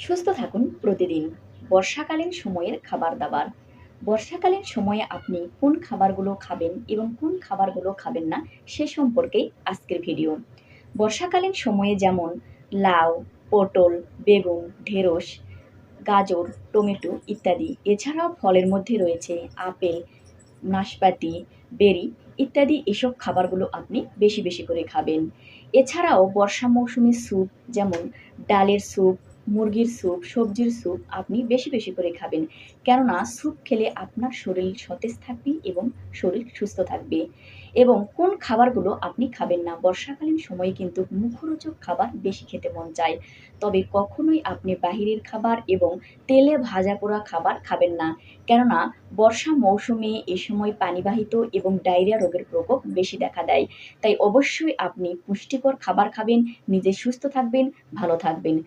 সুস্থ থাকুন প্রতিদিন। বর্ষাকালীন সময়ের খাবার-দাবার। বর্ষাকালীন সময়ে আপনি কোন খাবারগুলো খাবেন এবং কোন খাবারগুলো খাবেন না সে সম্পর্কে আজকের ভিডিও। বর্ষাকালীন সময়ে যেমন লাউ, পটল, বেগুন, ঢেঁড়স, গাজর, টমেটো ইত্যাদি। এছাড়াও ফলের মধ্যে রয়েছে আপেল, নাশপাতি, বেরি ইত্যাদি। এসব খাবারগুলো আপনি বেশি বেশি করে খাবেন। এছাড়াও বর্ষা মৌসুমে স্যুপ যেমন ডালের স্যুপ, মুরগির স্যুপ, সবজির স্যুপ আপনি বেশি বেশি করে খাবেন। কেননা স্যুপ খেলে আপনার শরীর সতেজ থাকবে এবং শরীর সুস্থ থাকবে। এবং কোন খাবারগুলো আপনি খাবেন না, বর্ষাকালীন সময়ে কিন্তু মুখরোচক খাবার বেশি খেতে মন চায়। তবে কখনোই আপনি বাহিরের খাবার এবং তেলে ভাজা পোড়া খাবার খাবেন না। কেননা বর্ষা মৌসুমে এ সময় পানিবাহিত এবং ডায়রিয়া রোগের প্রকোপ বেশি দেখা দেয়। তাই অবশ্যই আপনি পুষ্টিকর খাবার খাবেন, নিজে সুস্থ থাকবেন, ভালো থাকবেন।